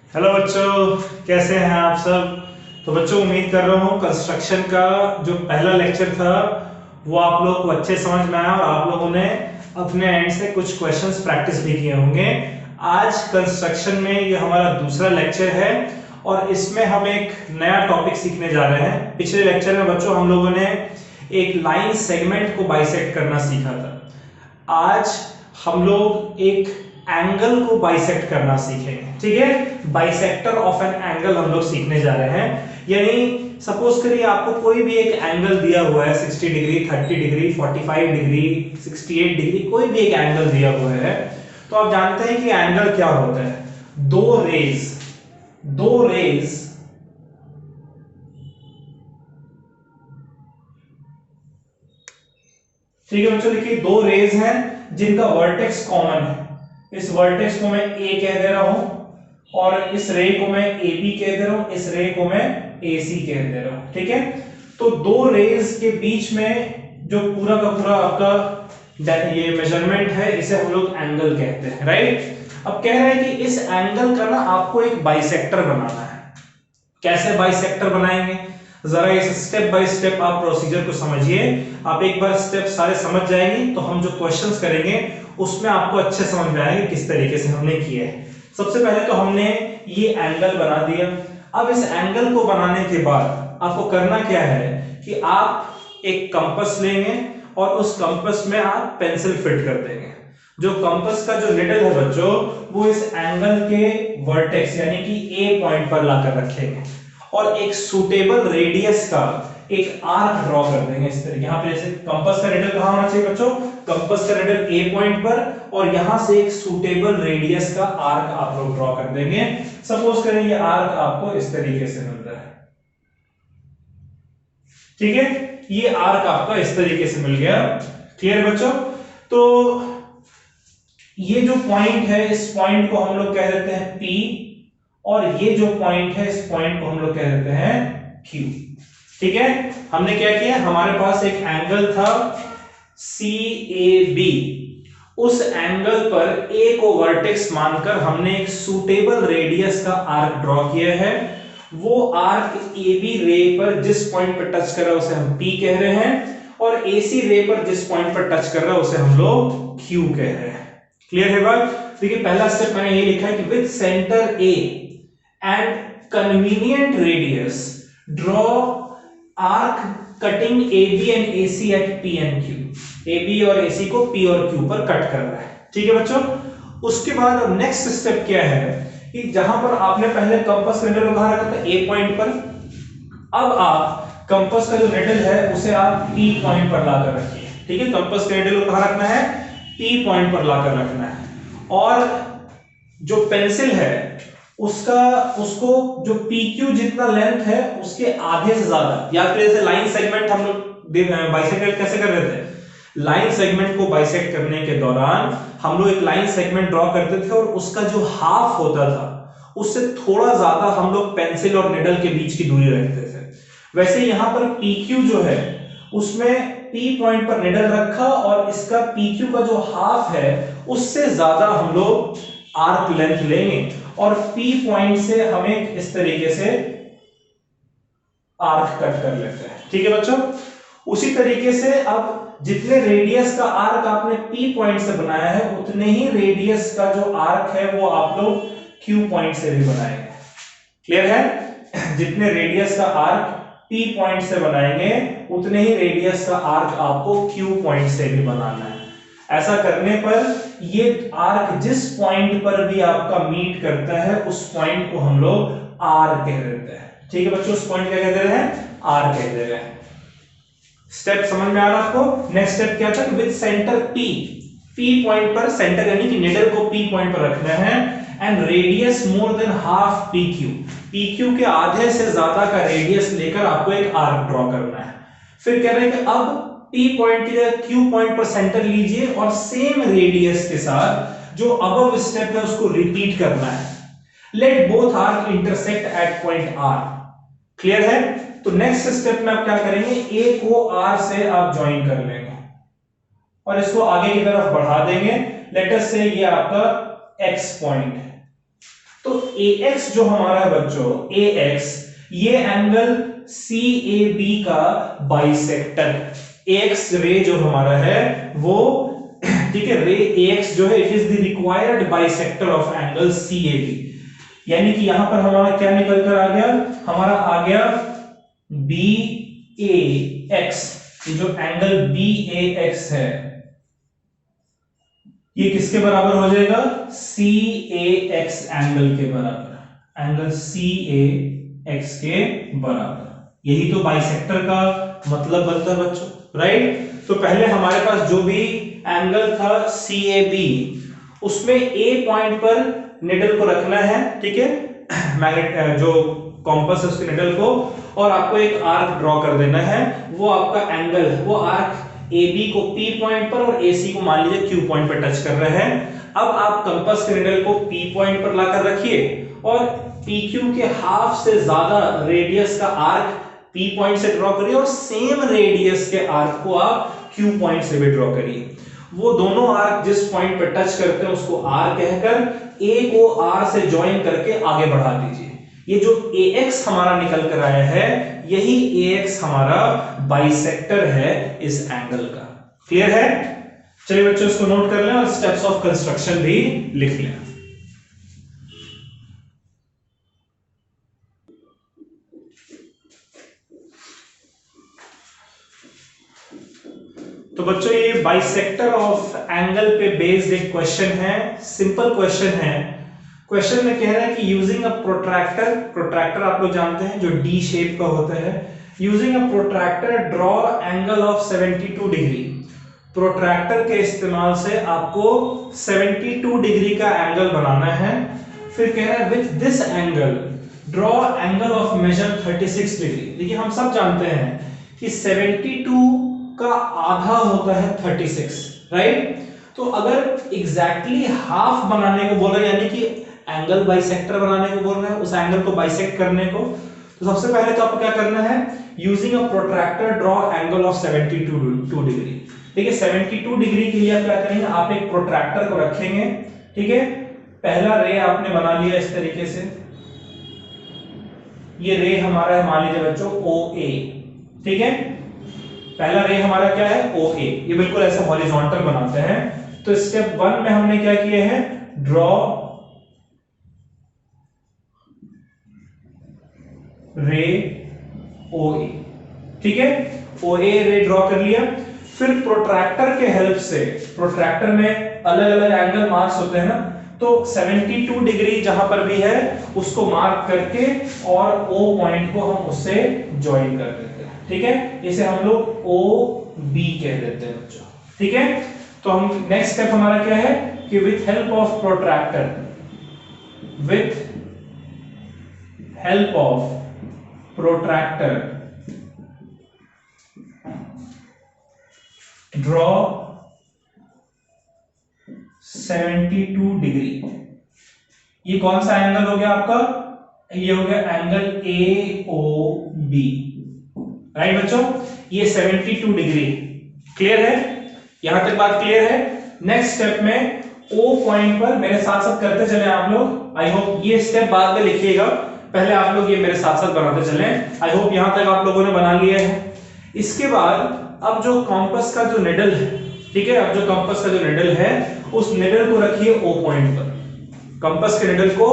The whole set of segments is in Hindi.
हेलो बच्चों, कैसे हैं आप सब। तो बच्चों, उम्मीद कर रहा हूँ कंस्ट्रक्शन का जो पहला लेक्चर था वो आप लोग को अच्छे समझ में आया और आप लोगों ने अपने एंड से कुछ क्वेश्चंस प्रैक्टिस भी किए होंगे। आज कंस्ट्रक्शन में ये हमारा दूसरा लेक्चर है और इसमें हम एक नया टॉपिक सीखने जा रहे हैं। पिछले लेक्चर में बच्चों हम लोगों ने एक लाइन सेगमेंट को बाइसेक्ट करना सीखा था। आज हम लोग एक एंगल को बाइसेक्ट करना सीखेंगे। ठीक है, बाइसेक्टर ऑफ एन एंगल हम लोग सीखने जा रहे हैं। यानी सपोज करिए आपको कोई भी एक एंगल दिया हुआ है 60 डिग्री, 30 डिग्री, 45 डिग्री, 68 डिग्री, कोई भी एक एंगल दिया हुआ है। तो आप जानते हैं कि एंगल क्या होता है। दो रेज ठीक है बच्चों, देखिए दो रेज हैं जिनका वर्टेक्स कॉमन है। इस वर्टेक्स को मैं ए कह दे रहा हूं और इस रे को मैं ए बी कह दे रहा हूं, इस रे को मैं ए सी कह दे रहा हूं। ठीक है, तो दो रेज के बीच में जो पूरा का पूरा आपका ये मेजरमेंट है इसे हम लोग एंगल कहते हैं, राइट। अब कह रहे हैं कि इस एंगल का ना आपको एक बाइसेक्टर बनाना है। कैसे बाइसेक्टर बनाएंगे, जरा इस स्टेप बाय स्टेप आप प्रोसीजर को समझिए। आप एक बार स्टेप सारे समझ जाएंगे तो हम जो क्वेश्चंस करेंगे उसमें आपको अच्छे समझ में आएंगे किस तरीके से हमने किया है। सबसे पहले तो हमने ये एंगल बना दिया। अब इस एंगल को बनाने के बाद आपको करना क्या है कि आप एक कंपास लेंगे और उस कंपास में आप पेंसिल फिट कर देंगे। जो कंपास का जो निडल है बच्चों, वो इस एंगल के वर्टेक्स यानी कि ए पॉइंट पर लाकर रखेंगे और एक सूटेबल रेडियस का एक आर्क ड्रॉ कर देंगे इस तरीके। यहां पे जैसे कंपास का निडल कहां होना चाहिए बच्चों, कंपास का निडल ए पॉइंट पर, और यहां से एक सूटेबल रेडियस का आर्क आप लोग ड्रॉ कर देंगे। सपोज करें ये आर्क आपको इस तरीके से मिलता है। ठीक है, ये आर्क आपका इस तरीके से मिल गया। क्लियर बच्चों। तो ये जो पॉइंट है इस पॉइंट को हम लोग कह देते हैं P, और ये जो पॉइंट है इस पॉइंट को हम लोग कह देते हैं Q। ठीक है, हमने क्या किया, हमारे पास एक एंगल था CAB। उस एंगल पर A को वर्टेक्स मानकर हमने एक सूटेबल रेडियस का आर्क ड्रॉ किया है। वो आर्क AB रे पर जिस पॉइंट पर टच कर रहा है उसे हम P कह रहे हैं, और AC रे पर जिस पॉइंट पर टच कर रहा है उसे हम लोग Q कह रहे हैं। क्लियर है बात। देखिए पहला स्टेप मैंने ये लिखा है कि with centre A and convenient radius draw arc cutting AB and AC at P and Q। AB और AC को P और Q पर कट कर रहा है। ठीक है बच्चों। उसके बाद अब नेक्स्ट स्टेप क्या है कि जहां पर आपने पहले कंपास का निडल कहां रखा था A पॉइंट पर, अब आप कंपास का जो निडल है उसे आप P पॉइंट पर लाकर रखिए। ठीक है, कंपास का निडल को कहां रखना है, P पॉइंट पर लाकर रखना है। और जो पेंसिल है उसको जो PQ जितना लेंथ है उसके आधे से ज्यादा, या फिर जैसे लाइन सेगमेंट हम लोग बाइसेक्ट कैसे कर रहे थे, लाइन सेगमेंट को बाइसेक्ट करने के दौरान हम लोग एक लाइन सेगमेंट ड्रॉ करते थे और उसका जो हाफ होता था उससे थोड़ा ज्यादा हम लोग पेंसिल और निडल के बीच की दूरी रखते थे। वैसे यहां पर PQ जो है उसमें P पॉइंट पर निडल रखा और इसका PQ का जो हाफ है उससे ज्यादा हम लोग आर्क लेंथ लेंगे और P पॉइंट से हमें इस तरीके से आर्क कट कर लेते हैं। ठीक है बच्चों। उसी तरीके से अब जितने रेडियस का आर्क आपने P पॉइंट से बनाया है उतने ही रेडियस का जो आर्क है वो आप लोग Q पॉइंट से भी बनाएंगे। क्लियर है, जितने रेडियस का आर्क P पॉइंट से बनाएंगे उतने ही रेडियस का आर्क आपको Q पॉइंट से भी बनाना है। ऐसा करने पर ये आर्क जिस पॉइंट पर भी आपका मीट करता है उस पॉइंट को हम लोग R कह देते हैं। ठीक है बच्चों, उस पॉइंट क्या कह दे रहे हैं, R कह दे रहे हैं। स्टेप समझ में आ रहा है आपको। नेक्स्ट स्टेप क्या था, विद सेंटर P पॉइंट पर, सेंटर यानी कि निडल को P पॉइंट पर रखना है, and radius more than half PQ के आधे से ज्यादा का रेडियस लेकर आपको एक आर्क ड्रॉ करना है। फिर कह रहे हैं कि अब P पॉइंट की जगह Q पॉइंट पर सेंटर लीजिए और सेम रेडियस के साथ जो अबव स्टेप है उसको रिपीट करना है। Let both arc intersect at point R। Clear है। तो नेक्स्ट स्टेप में आप क्या करेंगे, A को R से आप ज्वाइन कर लेंगे और इसको आगे की तरफ बढ़ा देंगे। लेट अस से ये आपका X पॉइंट है। तो AX जो हमारा है बच्चों, AX ये एंगल CAB का बाइसेक्टर, AX रे जो हमारा है वो, ठीक है, रे AX जो है it is the required bisector of angle CAB। यानी कि यहां पर हमारा क्या निकल कर आ गया, हमारा आ गया BAX, ये जो एंगल BAX है ये किसके बराबर हो जाएगा, CAX एंगल के बराबर, एंगल CAX के बराबर। यही तो बाइसेक्टर का मतलब बनता है बच्चों, राइट। तो पहले हमारे पास जो भी एंगल था CAB, उसमें A पॉइंट पर निडल को रखना है, ठीक है, मैग्नेट जो कॉम्पास है उसके निडल को, और आपको एक आर्क ड्रॉ कर देना है। वो आपका एंगल, वो आर्क AB को P पॉइंट पर और AC को मान लीजिए Q पॉइंट पर टच कर रहे हैं। अब आप कंपास के निडल को P पॉइंट पर लाकर रखिए और PQ के हाफ से ज्यादा रेडियस का आर्क P पॉइंट से ड्रॉ करिए और सेम रेडियस के आर्क को आप Q पॉइंट से भी ड्रॉ करिए। वो दोनों आर्क जिस पॉइंट पर टच करते हैं उसको R कहकर A को R से ज्वाइन करके आगे बढ़ा दीजिए। ये जो AX हमारा निकल कर आया है, यही AX हमारा बाइसेक्टर है इस एंगल का। क्लियर है? चलिए बच्चों इसको नोट कर लें और स्टेप्स ऑफ कंस्ट्रक्शन भी लिख लें। तो बच्चों ये बाइसेक्टर ऑफ एंगल पे बेस्ड एक क्वेश्चन है, सिंपल क्वेश्चन है। क्वेश्चन में कह रहा है कि यूजिंग अ प्रोट्रैक्टर, प्रोट्रैक्टर आप लोग जानते हैं जो डी शेप का होता है, using a protractor draw angle of 72 degree. Protractor के इस्तेमाल से आपको 72 डिग्री का एंगल बनाना है। फिर कह रहा है with this angle draw angle of measure 36 degree. देखिए हम सब जानते हैं कि 72 का आधा होता है 36, राइट। तो अगर एग्जैक्टली हाफ बनाने को बोल रहे हैं, यानी कि एंगल बाइसेक्टर बनाने को बोल रहे हैं, उस एंगल को बाइसेक्ट करने को, तो सबसे पहले तो आपको क्या करना है, using a protractor draw angle of 72 degree. देखिए 72 डिग्री के लिए आप क्या करेंगे, आप एक प्रोट्रैक्टर को रखेंगे, ठीक है। पहला रे आपने बना लिया इस तरीके से, ये रे हमारा है मान लीजिए बच्चों OA, ठीक है। पहला रे हमारा क्या है OA, ये बिल्कुल ऐसे हॉरिजॉन्टल बनाते हैं। तो स्टेप 1 में हमने क्या किए हैं, ड्रॉ रे OA, ठीक है, OA रे ड्रॉ कर लिया। फिर प्रोट्रैक्टर के हेल्प से, प्रोट्रैक्टर में अलग अलग एंगल मार्क्स होते हैं ना, तो 72 डिग्री जहां पर भी है उसको मार्क करके और O पॉइंट को हम उससे ज्वाइन कर देते हैं, ठीक है। इसे हम लोग OB कह देते हैं बच्चों, ठीक है। तो हम नेक्स्ट स्टेप हमारा क्या है कि with help of protractor, with help of protractor draw 72 degree. ये कौन सा एंगल हो गया आपका, ये हो गया एंगल AOB, राइट बच्चों। ये 72 डिग्री, क्लियर है, यहां तक बात क्लियर है। नेक्स्ट स्टेप में O पॉइंट पर मेरे साथ साथ करते चले आप लोग। आई होप ये स्टेप बाद में लिखिएगा, पहले आप लोग ये मेरे साथ साथ बनाते चलें। आई होप यहां तक आप लोगों ने बना लिया है। इसके बाद अब जो कॉम्पास का जो निडल है, ठीक है, अब जो कंपास का जो निडल है उस निडल को रखिए O पॉइंट पर, कंपास के निडल को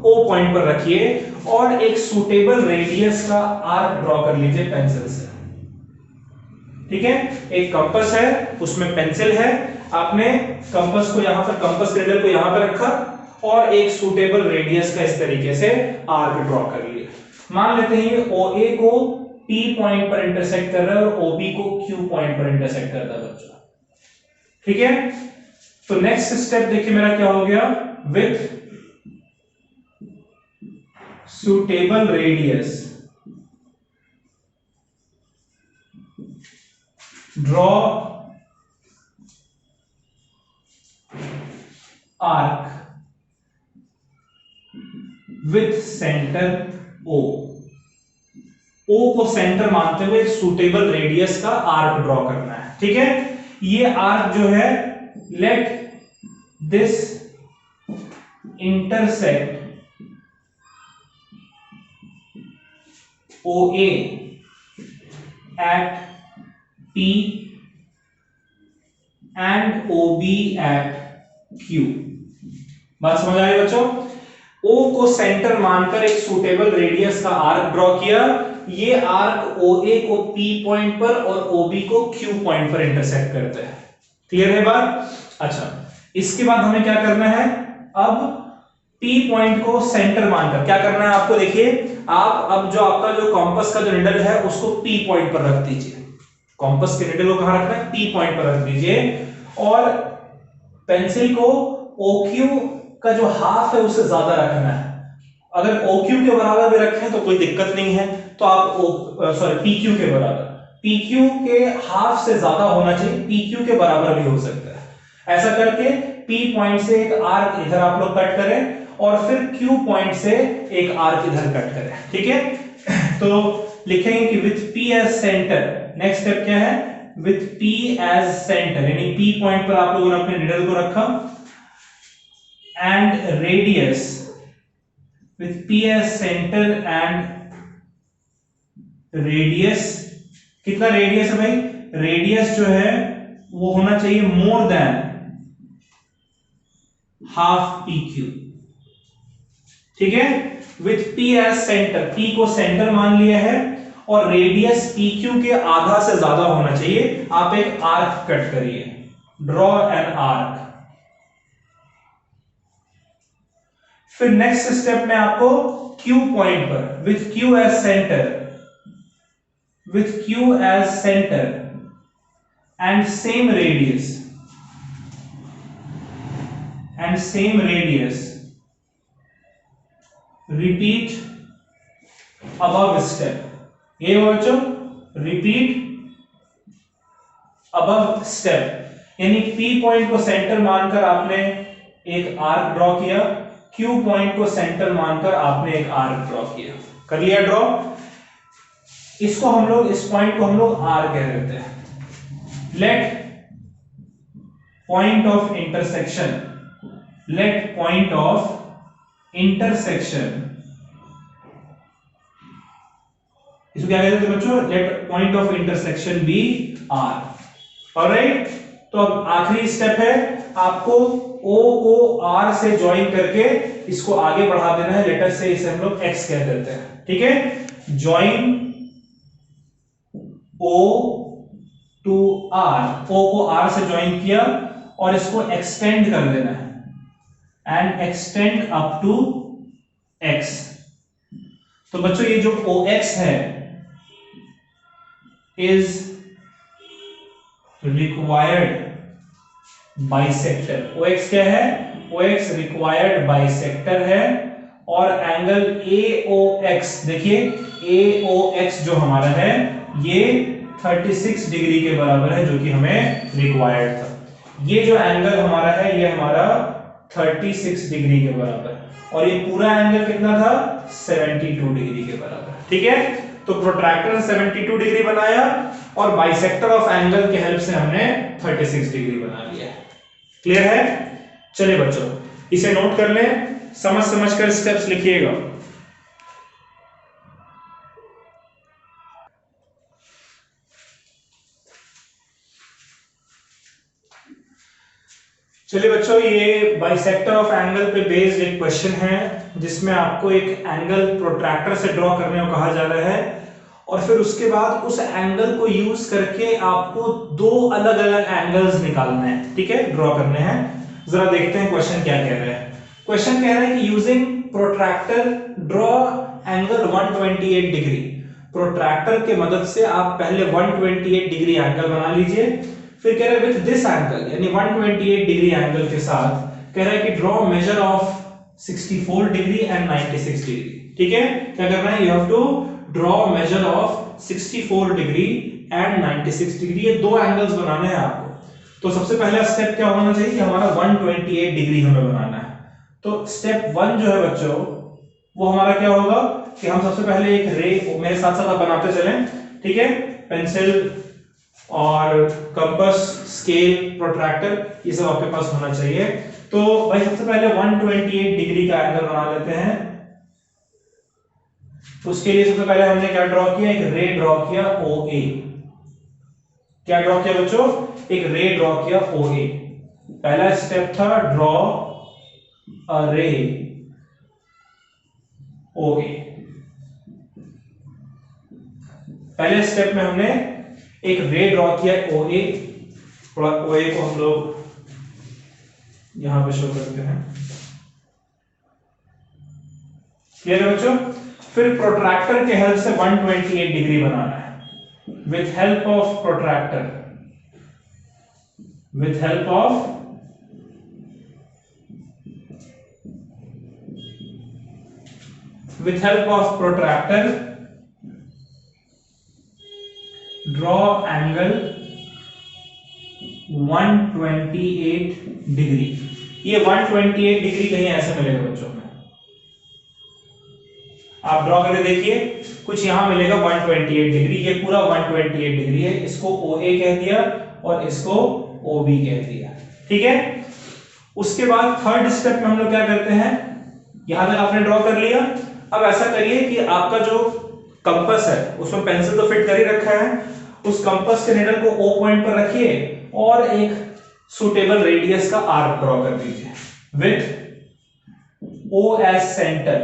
O पॉइंट पर रखिए और एक सूटेबल रेडियस का आर्क ड्रॉ कर लीजिए पेंसिल से, ठीक है। एक कंपास है उसमें पेंसिल है, आपने कंपास को यहां पर, कंपास निडल को यहां पर रखा और एक सूटेबल रेडियस का इस तरीके से आर्क ड्रॉ कर लिया। मान लेते हैं OA को P पॉइंट पर इंटरसेक्ट कर रहा है और OB को Q पॉइंट पर इंटरसेक्ट करता है बच्चों, ठीक है। तो नेक्स्ट स्टेप देखिए मेरा क्या हो गया, with suitable radius draw arc with center O। O को सेंटर मानते हुए एक सुटेबल रेडियस का आर्क ड्रॉ करना है, ठीक है। ये आर्क जो है, let this intersect OA at P and OB at Q। बात समझ आ रही है बच्चों? O को सेंटर मानकर एक सूटेबल रेडियस का आर्क ड्रॉ किया। ये आर्क OA को P पॉइंट पर और OB को Q पॉइंट पर इंटरसेक्ट करता है। क्लियर है बात? अच्छा, इसके बाद हमें क्या करना है? अब P पॉइंट को सेंटर मानकर क्या करना है आपको? देखिए, आप अब जो आपका जो कॉम्पस का जो निडल है उसको P पॉइंट पर रख दीजिए। कॉम्पस के निडल को कहां रखना है? P पॉइंट पर रख दीजिए और पेंसिल को OQ का जो हाफ है उससे ज्यादा रखना है। अगर OQ के बराबर भी रखें तो कोई दिक्कत नहीं है, तो आप PQ के बराबर, PQ के हाफ से ज्यादा होना चाहिए, PQ के बराबर भी हो सकता है। ऐसा करके P पॉइंट से एक आर्क इधर आप लोग कट करें और फिर Q पॉइंट से एक आर्क इधर कट करें। ठीक है, तो लिखेंगे कि with P as center, next step क्या है? विथ P एज सेंटर, यानी P पॉइंट पर आप लोगों ने अपने निडल को रखा and radius with P as center and radius, कितना रेडियस है भाई? रेडियस जो है वो होना चाहिए मोर देन हाफ PQ। ठीक है, with P as centre, P को सेंटर मान लिया है और रेडियस PQ के आधा से ज्यादा होना चाहिए। आप एक आर्क कट करिए, ड्रॉ एन आर्क। फिर नेक्स्ट स्टेप में आपको Q पॉइंट पर with Q as center, with Q as center and same radius repeat above step. ये बच्चों, रिपीट अबव स्टेप, यानी P पॉइंट को सेंटर मानकर आपने एक आर्क ड्रॉ किया, Q पॉइंट को सेंटर मानकर आपने एक आर्क ड्रॉ किया। कर लिया ड्रॉ? इसको हम लोग, इस पॉइंट को हम लोग R कह देते हैं। Let point of intersection, let point of intersection, इसको क्या कहते हैं बच्चों? Let point of intersection be R। Alright, तो अब आखिरी स्टेप है, आपको O को R से ज्वाइन करके इसको आगे बढ़ा देना है। लेटर से इसे हम लोग X कह देते हैं। ठीक है, join O to R, O को R से ज्वाइन किया और इसको एक्सटेंड कर देना है and extend up to X। तो बच्चों ये जो OX है इज रिक्वायर्ड बाइसेक्टर। OX क्या है? OX रिक्वायर्ड बाइसेक्टर है और एंगल AOX, देखिए AOX जो हमारा है ये 36 डिग्री के बराबर है, जो कि हमें रिक्वायर्ड था। ये जो एंगल हमारा है ये हमारा 36 डिग्री के बराबर और ये पूरा एंगल कितना था? 72 डिग्री के बराबर। ठीक है, तो प्रोट्रैक्टर 72 डिग्री बनाया और बाइसेक्टर ऑफ एंगल के हेल्प से हमने 36 डिग्री बना लिया। क्लियर है? चलिए बच्चों, इसे नोट कर लें, समझ कर स्टेप्स लिखिएगा। चलिए बच्चों, ये बाइसेक्टर ऑफ एंगल पे बेस्ड एक क्वेश्चन है जिसमें आपको एक एंगल प्रोट्रैक्टर से ड्रॉ करने को कहा जा रहा है और फिर उसके बाद उस एंगल को यूज करके आपको दो अलग अलग एंगल्स निकालने हैं। ठीक है, ड्रॉ करने हैं। जरा देखते हैं क्वेश्चन क्या कह रहा है। क्वेश्चन कह रहा है कि using protractor draw angle 128 degree. Protractor के मदद से आप पहले 128 डिग्री एंगल बना लीजिए। फिर कह रहा है विद दिस एंगल, यानी 128 डिग्री एंगल के साथ कह रहा है कि draw measure of 64 degree and 96 degree. ठीक है, क्या करना है? You have to draw measure of 64 degree and 96 degree. ये दो एंगल्स बनाने हैं आपको। तो सबसे पहला स्टेप क्या होना चाहिए कि हमारा 128 डिग्री हमें बनाना है। तो स्टेप 1 जो है बच्चों वो हमारा क्या होगा कि हम सबसे पहले एक रे, मेरे साथ साथ आप बनाते चलें। ठीक है, पेंसिल और कंपास, स्केल, प्रोट्रैक्टर, ये सब आपके पास होना चाहिए। तो भाई सबसे पहले 128 डिग्री का एंगल बना लेते हैं। उसके लिए सबसे पहले हमने क्या ड्रॉ किया, एक रे ड्रॉ किया OA। क्या ड्रॉ किया बच्चों, एक रे ड्रॉ किया OA। पहला स्टेप था ड्रॉ अ रे OA। पहले स्टेप में हमने एक रे ड्रॉ किया OA। थोड़ा OA को हम लोग यहां पे शो करते हैं, क्लियर है बच्चों। फिर प्रोट्रैक्टर के हेल्प से 128 डिग्री बनाना है with help of protractor, with help of protractor draw angle 128 degree. ये 128 डिग्री कहीं ऐसे मिलेगा बच्चों में, आप ड्रॉ करके देखिए, कुछ यहां मिलेगा 128 डिग्री। ये पूरा 128 डिग्री है। इसको OA कह दिया और इसको OB कह दिया, ठीक है। उसके बाद थर्ड स्टेप में हम लोग क्या करते हैं, यहां तक आपने ड्रॉ कर लिया। अब ऐसा करिए कि आपका जो कंपास है उसमें पेंसिल तो फिट कर ही रखा है, उस कंपास के निडल को O पॉइंट पर रखिए और एक सुटेबल रेडियस का आर्क ड्रॉ कर दीजिए with O as centre,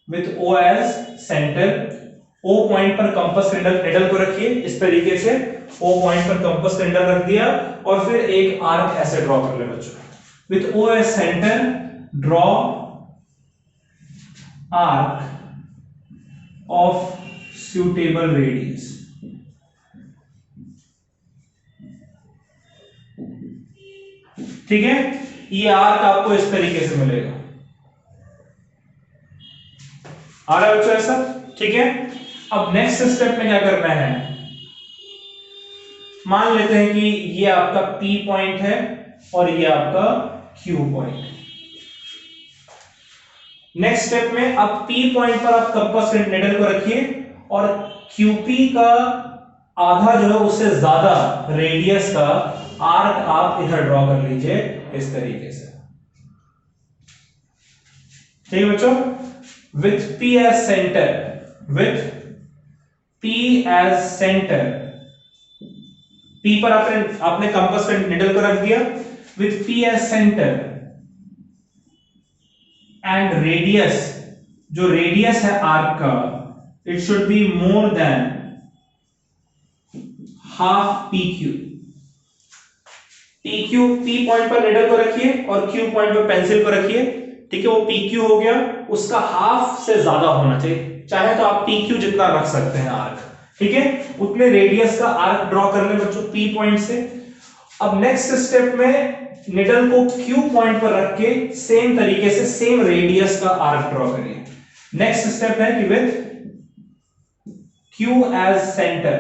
with O as centre. O point पर कंपास निडल को रखिए इस तरीके से, O पॉइंट पर कंपास निडल रख दिया और फिर एक आर्क ऐसे ड्रॉ कर ले बच्चों। With O as centre draw arc of suitable radius। ठीक है, ये आर्क आपको इस तरीके से मिलेगा। आ रहा है बच्चों ऐसा, ठीक है। अब नेक्स्ट स्टेप में क्या करना है, मान लेते हैं कि ये आपका P पॉइंट है और ये आपका Q पॉइंट। नेक्स्ट स्टेप में अब P पॉइंट पर आप कंपास निडल को रखिए और QP का आधा जो है उससे ज्यादा रेडियस का आर्क आप इधर ड्रॉ कर लीजिए इस तरीके से, ठीक है बच्चों। With P as centre, with P as centre, P पर आपने कंपास निडल को रख दिया। With P as centre and radius, जो रेडियस है आर्क का, it should be more than half PQ। PQ, P point पर निडल को रखिए और Q पॉइंट पर पेंसिल को रखिए, ठीक है। वो PQ हो गया, उसका हाफ से ज्यादा होना चाहिए, चाहे तो आप PQ जितना रख सकते हैं आर्क, ठीक है। उतने रेडियस का आर्क ड्रॉ कर ले बच्चों P पॉइंट से। अब नेक्स्ट स्टेप में निडल को Q पॉइंट पर रख के सेम तरीके से सेम रेडियस का आर्क ड्रॉ करिए। नेक्स्ट स्टेप है कि with Q as center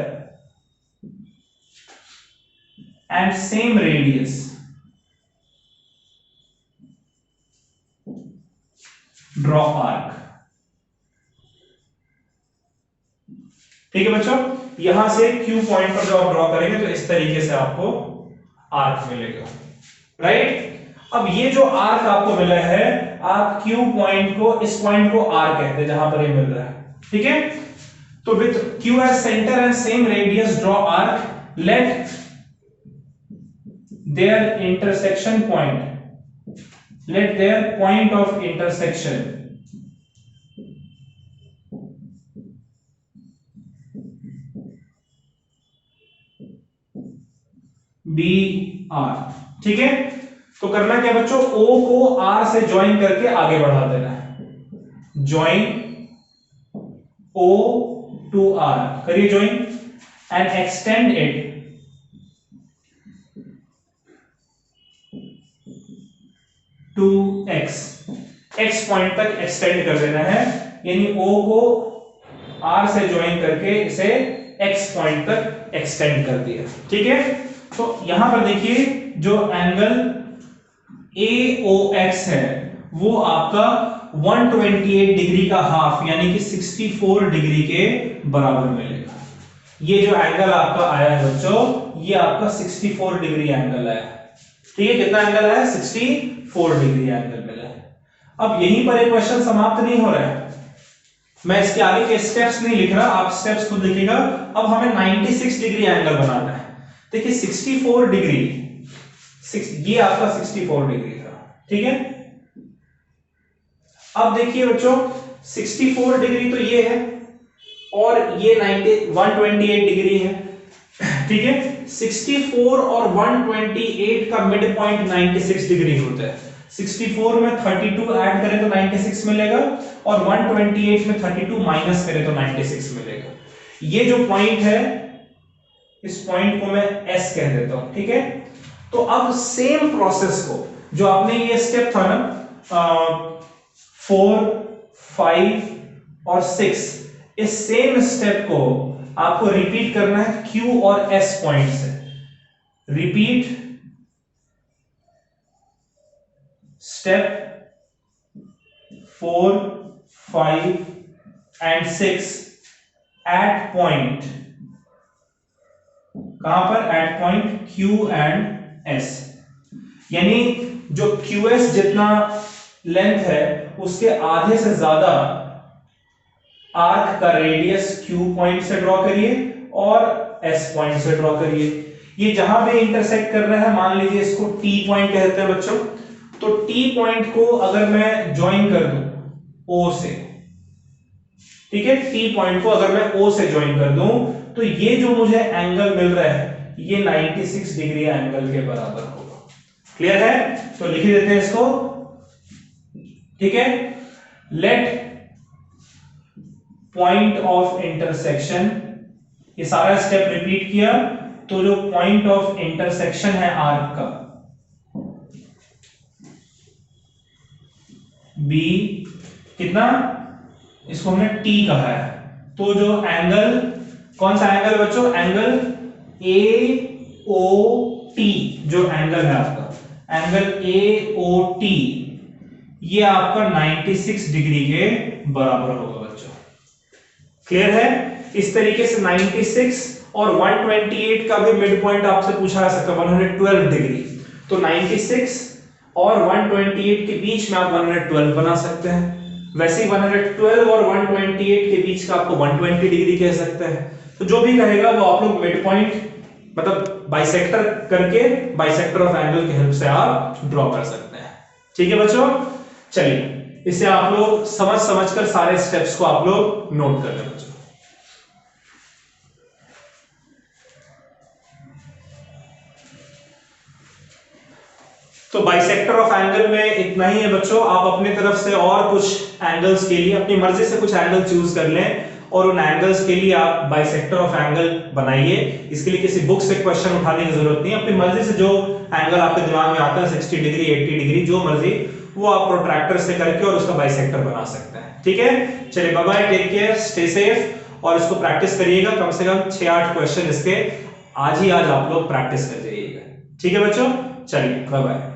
and same radius draw arc। ठीक है बच्चों, यहां से Q पॉइंट पर जो आप ड्रॉ करेंगे तो इस तरीके से आपको आर्क मिलेगा, राइट। अब ये जो आर्क आपको मिला है, आप Q पॉइंट को, इस पॉइंट को R कहते हैं जहां पर ये मिल रहा है, ठीक है। तो with Q as center and same radius draw arc, let their intersection point, let their point of intersection be R, ठीक है। तो करना क्या बच्चों, O को R से ज्वाइन करके आगे बढ़ा देना है। ज्वाइन O to R, करिए join and extend it to X। X point तक एक्सटेंड कर देना है, यानी O को R से ज्वाइन करके इसे X पॉइंट तक एक्सटेंड कर दिया, ठीक है। तो यहां पर देखिए जो एंगल AOX है वो आपका 128 डिग्री का हाफ यानी कि 64 डिग्री के बराबर मिलेगा। ये जो एंगल आपका आया है बच्चों, ये आपका 64 डिग्री एंगल आया है, ठीक है। कितना एंगल आया, 64 डिग्री एंगल मिला है। अब यहीं पर एक क्वेश्चन समाप्त नहीं हो रहा है, मैं इसके आगे के स्टेप्स नहीं लिख रहा, आप स्टेप्स खुद लिखिएगा। अब हमें 96 डिग्री एंगल बनाना है। देखिए 64 डिग्री, ये आपका 64 डिग्री था, ठीक है। अब देखिए बच्चों 64 डिग्री तो ये है और ये 128 डिग्री है, ठीक है। 64 और 128 का मिड पॉइंट 96 डिग्री होता है। 64 में 32 ऐड करें तो 96 मिलेगा और 128 में 32 माइनस करें तो 96 मिलेगा। ये जो पॉइंट है, इस पॉइंट को मैं S कह देता हूं, ठीक है। तो अब सेम प्रोसेस को, जो आपने ये स्टेप था ना 4, 5 और 6, इस सेम स्टेप को आपको रिपीट करना है Q और S पॉइंट से। Repeat step 4, 5 and 6 at point, कहां पर? At point Q and S। यानी जो QS जितना लेंथ है उसके आधे से ज्यादा आर्क का रेडियस Q पॉइंट से ड्रॉ करिए और S पॉइंट से ड्रॉ करिए। ये जहां भी इंटरसेक्ट कर रहा है, मान लीजिए इसको T पॉइंट कहते हैं बच्चों, तो T पॉइंट को अगर मैं ज्वाइन कर दूं O से, ठीक है, T पॉइंट को अगर मैं O से ज्वाइन कर दूं तो ये जो मुझे एंगल मिल रहा है ये 96 डिग्री एंगल के बराबर होगा। क्लियर है? तो लिख देते हैं इसको, ठीक है। लेट पॉइंट ऑफ इंटरसेक्शन, ये सारा स्टेप रिपीट किया, तो जो पॉइंट ऑफ इंटरसेक्शन है आर्क का बी, कितना? इसको हमने T कहा है। तो जो एंगल, कौन सा एंगल बच्चों? एंगल AOT, जो एंगल है आपका, एंगल AOT, ये आपका 96 डिग्री के बराबर होगा बच्चों। क्लियर है? इस तरीके से 96 और 128 का भी मिड पॉइंट आपसे पूछा जा सकता है 112 डिग्री, तो 96 और 128 के बीच में आप 112 बना सकते हैं। वैसे ही 112 और 128 के बीच का आपको 120 डिग्री कह सकते हैं। तो जो भी कहेगा वो आप लोग मिड पॉइंट, मतलब बाइसेक्टर करके, बाइसेक्टर ऑफ एंगल की हेल्प से आप ड्रॉ कर सकते हैं। ठीक है बच्चों, चलिए इसे आप लोग समझ कर सारे स्टेप्स को आप लोग नोट कर लें बच्चों। तो बाइसेक्टर ऑफ एंगल में इतना ही है बच्चों। आप अपनी तरफ से और कुछ एंगल्स के लिए अपनी मर्जी से कुछ एंगल चूज कर लें और उन एंगल्स के लिए आप बाइसेक्टर ऑफ एंगल बनाइए। इसके लिए किसी बुक से क्वेश्चन उठाने की जरूरत नहीं है, अपनी मर्जी से जो एंगल आपके दिमाग में आता है 60 डिग्री 80 डिग्री जो मर्जी, वो आप प्रोट्रैक्टर से करके और उसका बाइसेक्टर बना सकते हैं। ठीक है, चलिए bye bye, take care, stay safe, और इसको प्रैक्टिस करिएगा। कम से कम 6-8 क्वेश्चन इसके आज ही आज आप लोग प्रैक्टिस कर जाइएगा। ठीक है बच्चों, चलिए बाय बाय।